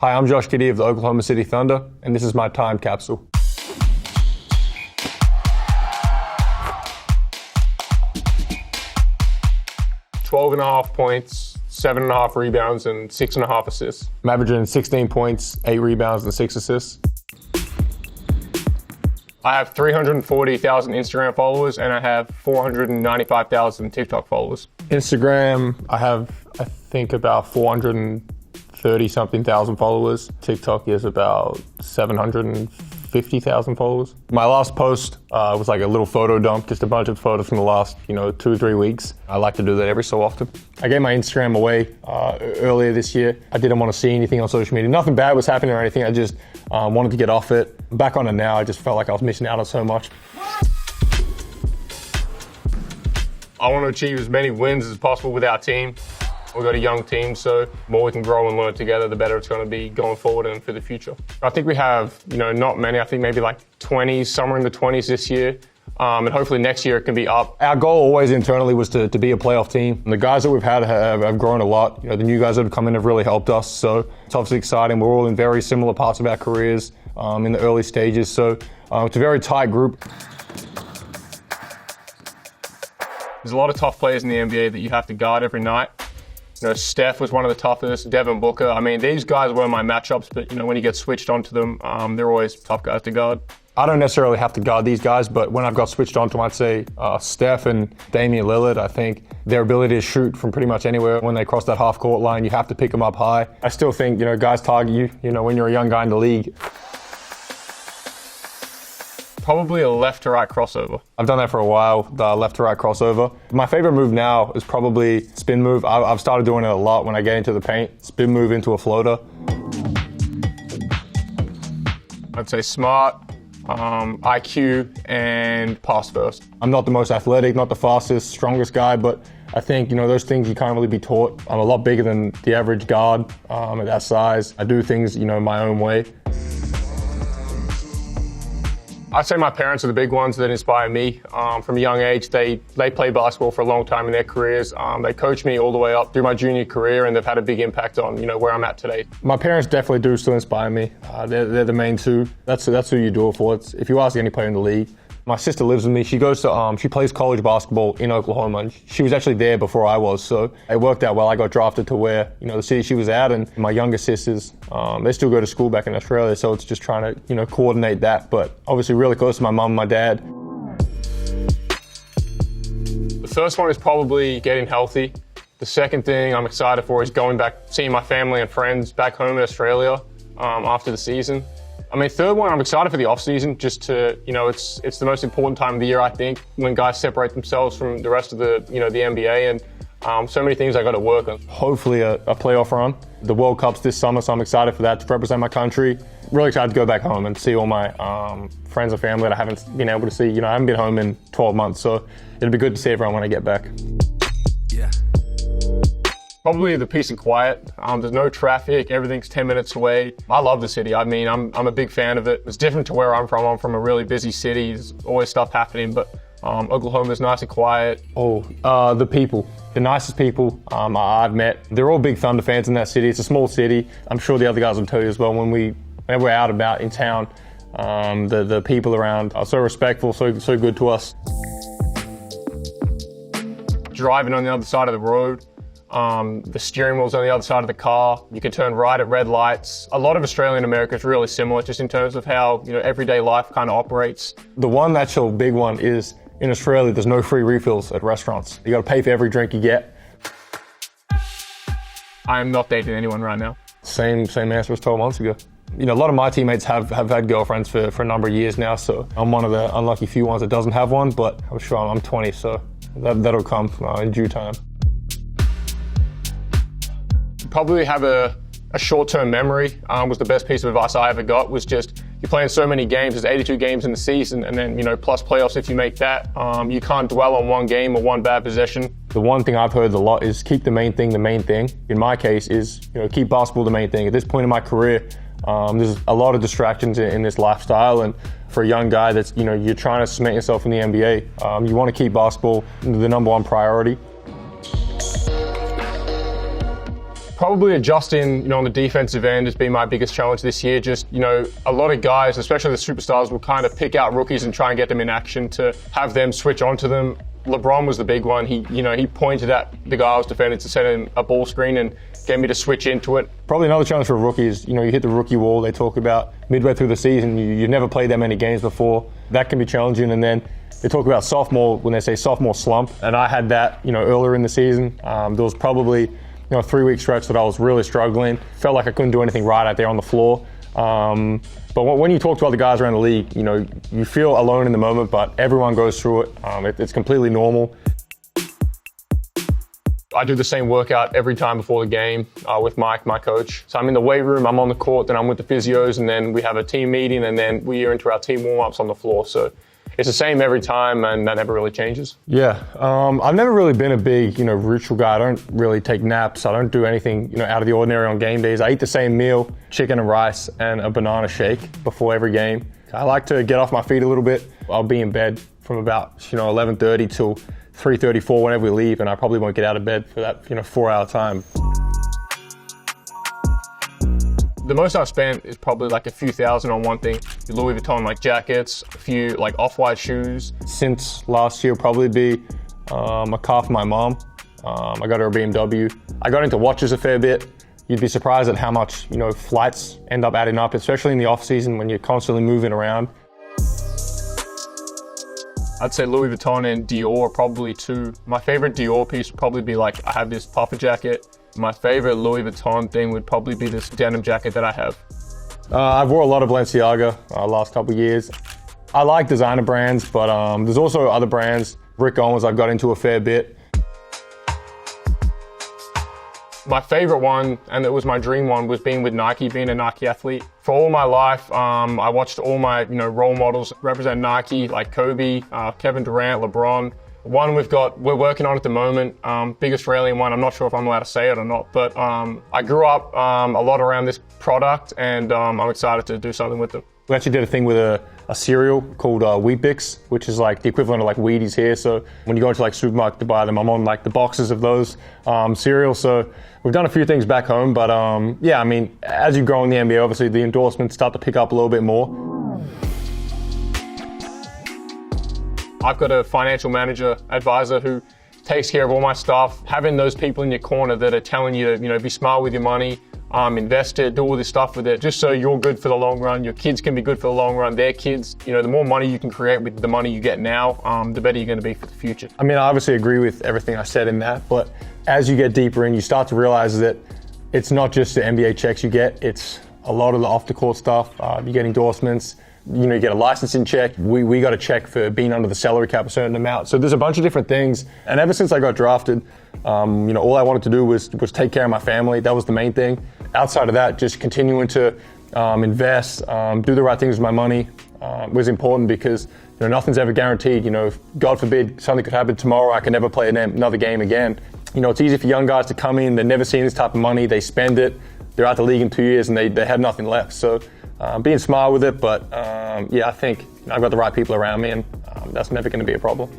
Hi, I'm Josh Giddey of the Oklahoma City Thunder, and this is my time capsule. "12.5 points, 7.5 rebounds, and 6.5 assists. I'm averaging 16 points, 8 rebounds, and 6 assists. I have 340,000 Instagram followers, and I have 495,000 TikTok followers. Instagram, I have, I think, about 430-something thousand followers. TikTok is about 750,000 followers. My last post was like a little photo dump, just a bunch of photos from the last, 2 or 3 weeks. I like to do that every so often. I gave my Instagram away earlier this year. I didn't want to see anything on social media. Nothing bad was happening or anything. I just wanted to get off it. I'm back on it now. I just felt like I was missing out on so much. I want to achieve as many wins as possible with our team. We've got a young team, so the more we can grow and learn together, the better it's going to be going forward and for the future. I think we have, not many. I think maybe like 20, somewhere in the 20s this year. And hopefully next year it can be up. Our goal always internally was to be a playoff team. And the guys that we've had have grown a lot. The new guys that have come in have really helped us. So it's obviously exciting. We're all in very similar parts of our careers in the early stages. So it's a very tight group. There's a lot of tough players in the NBA that you have to guard every night. Steph was one of the toughest, Devin Booker. I mean, these guys were my matchups, but when you get switched onto them, they're always tough guys to guard. I don't necessarily have to guard these guys, but when I've got switched onto them, I'd say Steph and Damian Lillard. I think their ability to shoot from pretty much anywhere when they cross that half-court line, you have to pick them up high. I still think, guys target you, when you're a young guy in the league. Probably a left to right crossover. I've done that for a while, the left to right crossover. My favorite move now is probably spin move. I've started doing it a lot when I get into the paint. Spin move into a floater. I'd say smart, IQ, and pass first. I'm not the most athletic, not the fastest, strongest guy, but I think, those things you can't really be taught. I'm a lot bigger than the average guard at that size. I do things, my own way. I'd say my parents are the big ones that inspire me. From a young age, they played basketball for a long time in their careers. They coached me all the way up through my junior career, and they've had a big impact on, where I'm at today. My parents definitely do still inspire me. They're the main two. That's who you do it for. If you ask any player in the league. My sister lives with me. She goes to, she plays college basketball in Oklahoma, and she was actually there before I was, so it worked out well. I got drafted to where, the city she was at, and my younger sisters, they still go to school back in Australia, so it's just trying to, coordinate that, but obviously really close to my mum and my dad. The first one is probably getting healthy. The second thing I'm excited for is going back, seeing my family and friends back home in Australia after the season. Third one, I'm excited for the off-season, just to, it's the most important time of the year, I think, when guys separate themselves from the rest of the, the NBA, and so many things I got to work on. Hopefully a playoff run. The World Cup's this summer, so I'm excited for that, to represent my country. Really excited to go back home and see all my friends and family that I haven't been able to see. I haven't been home in 12 months, so it'll be good to see everyone when I get back. Yeah. Probably the peace and quiet. There's no traffic. Everything's 10 minutes away. I love the city. I'm a big fan of it. It's different to where I'm from. I'm from a really busy city. There's always stuff happening, but Oklahoma's nice and quiet. The people. The nicest people I've met. They're all big Thunder fans in that city. It's a small city. I'm sure the other guys will tell you as well. Whenever we're out about in town, the people around are so respectful, so good to us. Driving on the other side of the road. The steering wheel's on the other side of the car. You can turn right at red lights. A lot of Australia and America is really similar, just in terms of how everyday life kind of operates. The one actual big one is in Australia, there's no free refills at restaurants. You got to pay for every drink you get. I am not dating anyone right now. Same answer as 12 months ago. A lot of my teammates have had girlfriends for a number of years now, so I'm one of the unlucky few ones that doesn't have one, but I'm sure I'm 20, so that'll come in due time. Probably have a short-term memory was the best piece of advice I ever got, was just, you're playing so many games, there's 82 games in the season, and then, plus playoffs if you make that. You can't dwell on one game or one bad possession. The one thing I've heard a lot is keep the main thing the main thing. In my case is, keep basketball the main thing. At this point in my career, there's a lot of distractions in this lifestyle, and for a young guy that's, you're trying to cement yourself in the NBA, you want to keep basketball the number one priority. Probably adjusting, on the defensive end has been my biggest challenge this year. Just, a lot of guys, especially the superstars, will kind of pick out rookies and try and get them in action to have them switch onto them. LeBron was the big one. He pointed at the guy I was defending to send him a ball screen and get me to switch into it. Probably another challenge for rookies. You hit the rookie wall. They talk about midway through the season, you've never played that many games before. That can be challenging. And then they talk about sophomore, when they say sophomore slump. And I had that, earlier in the season. There was probably, 3-week stretch that I was really struggling. Felt like I couldn't do anything right out there on the floor. But when you talk to other guys around the league, you feel alone in the moment, but everyone goes through it. It's completely normal. I do the same workout every time before the game with Mike, my coach. So I'm in the weight room, I'm on the court, then I'm with the physios, and then we have a team meeting, and then we are into our team warm-ups on the floor. So it's the same every time, and that never really changes. Yeah, I've never really been a big, ritual guy. I don't really take naps. I don't do anything, out of the ordinary on game days. I eat the same meal, chicken and rice, and a banana shake before every game. I like to get off my feet a little bit. I'll be in bed from about, 11:30 till 3:34 whenever we leave, and I probably won't get out of bed for that, 4-hour time. The most I've spent is probably like a few thousand on one thing. Louis Vuitton jackets, a few off-white shoes. Since last year, probably be a car for my mom. I got her a BMW. I got into watches a fair bit. You'd be surprised at how much, flights end up adding up, especially in the off season when you're constantly moving around. I'd say Louis Vuitton and Dior probably two. My favorite Dior piece would probably be I have this puffer jacket. My favorite Louis Vuitton thing would probably be this denim jacket that I have. I've wore a lot of Balenciaga last couple of years. I like designer brands, but there's also other brands. Rick Owens I've got into a fair bit. My favorite one, and it was my dream one, was being with Nike, being a Nike athlete. For all my life, I watched all my role models represent Nike, like Kobe, Kevin Durant, LeBron. One we're working on at the moment, big Australian one. I'm not sure if I'm allowed to say it or not, but I grew up a lot around this product, and I'm excited to do something with them. We actually did a thing with a cereal called Wheat Bix, which is the equivalent of Wheaties here. So when you go into supermarket to buy them, I'm on the boxes of those cereals. So we've done a few things back home, but yeah, I mean, as you grow in the NBA, obviously the endorsements start to pick up a little bit more. I've got a financial manager, advisor who takes care of all my stuff. Having those people in your corner that are telling you to, be smart with your money, invest it, do all this stuff with it, just so you're good for the long run. Your kids can be good for the long run. Their kids, the more money you can create with the money you get now, the better you're going to be for the future. I mean, I obviously agree with everything I said in that, but as you get deeper in, you start to realize that it's not just the NBA checks you get, it's a lot of the off-the-court stuff. You get endorsements. You get a licensing check. We got a check for being under the salary cap a certain amount. So there's a bunch of different things. And ever since I got drafted, all I wanted to do was take care of my family. That was the main thing. Outside of that, just continuing to invest, do the right things with my money was important because nothing's ever guaranteed. God forbid something could happen tomorrow. I can never play another game again. It's easy for young guys to come in. They've never seen this type of money. They spend it. They're out the league in 2 years and they have nothing left. So being smart with it, but yeah, I think I've got the right people around me, and that's never going to be a problem.